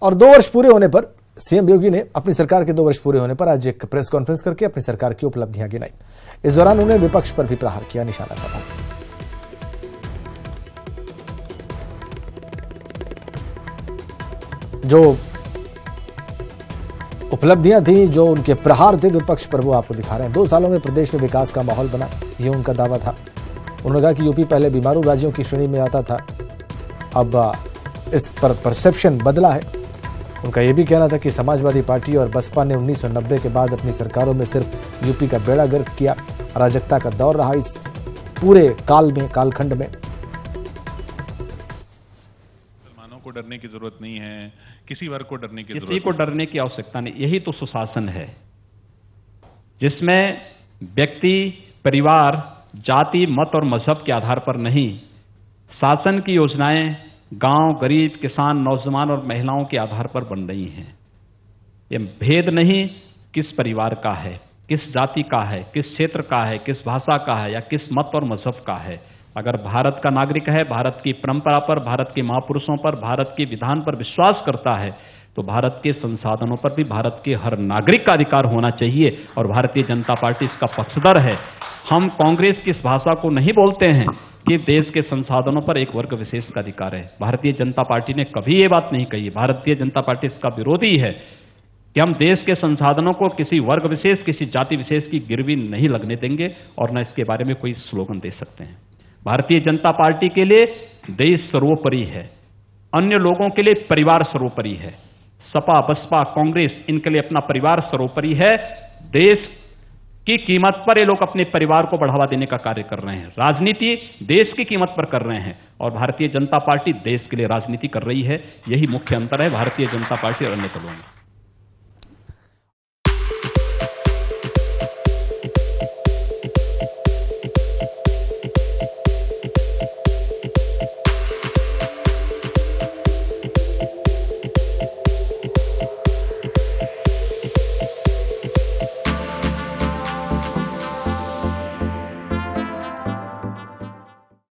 और 2 वर्ष पूरे होने पर सीएम योगी ने अपनी सरकार के 2 वर्ष पूरे होने पर आज एक प्रेस कॉन्फ्रेंस करके अपनी सरकार की उपलब्धियां गिनाई। इस दौरान उन्होंने विपक्ष पर भी प्रहार किया, निशाना साधा। जो उपलब्धियां थी, जो उनके प्रहार थे विपक्ष पर, वो आपको दिखा रहे हैं। 2 सालों में प्रदेश में विकास का माहौल बना, ये उनका दावा था। उन्होंने कहा कि यूपी पहले बीमारू राज्यों की श्रेणी में आता था, अब इस पर परसेप्शन बदला है। उनका यह भी कहना था कि समाजवादी पार्टी और बसपा ने 1990 के बाद अपनी सरकारों में सिर्फ यूपी का बेड़ा गर्क किया। अराजकता का दौर रहा इस पूरे कालखंड में। मुसलमानों को डरने की जरूरत नहीं है, किसी वर्ग को डरने की किसी को डरने की आवश्यकता नहीं। यही तो सुशासन है, जिसमें व्यक्ति, परिवार, जाति, मत और मजहब के आधार पर नहीं, शासन की योजनाएं गांव, गरीब, किसान, नौजवान और महिलाओं के आधार पर बन रही हैं। ये भेद नहीं किस परिवार का है, किस जाति का है, किस क्षेत्र का है, किस भाषा का है या किस मत और मजहब का है। अगर भारत का नागरिक है, भारत की परंपरा पर, भारत के महापुरुषों पर, भारत के विधान पर विश्वास करता है, तो भारत के संसाधनों पर भी भारत के हर नागरिक का अधिकार होना चाहिए। और भारतीय जनता पार्टी इसका पक्षधर है। हम कांग्रेस की इस भाषा को नहीं बोलते हैं कि देश के संसाधनों पर एक वर्ग विशेष का अधिकार है। भारतीय जनता पार्टी ने कभी ये बात नहीं कही है। भारतीय जनता पार्टी इसका विरोधी है कि हम देश के संसाधनों को किसी वर्ग विशेष, किसी जाति विशेष की गिरवी नहीं लगने देंगे और न इसके बारे में कोई स्लोगन दे सकते हैं। भारतीय जनता पार्टी के लिए देश सर्वोपरि है, अन्य लोगों के लिए परिवार सर्वोपरि है। सपा, बसपा, कांग्रेस, इनके लिए अपना परिवार सर्वोपरि है। देश की कीमत पर ये लोग अपने परिवार को बढ़ावा देने का कार्य कर रहे हैं। राजनीति देश की कीमत पर कर रहे हैं और भारतीय जनता पार्टी देश के लिए राजनीति कर रही है। यही मुख्य अंतर है भारतीय जनता पार्टी और अन्य दलों में।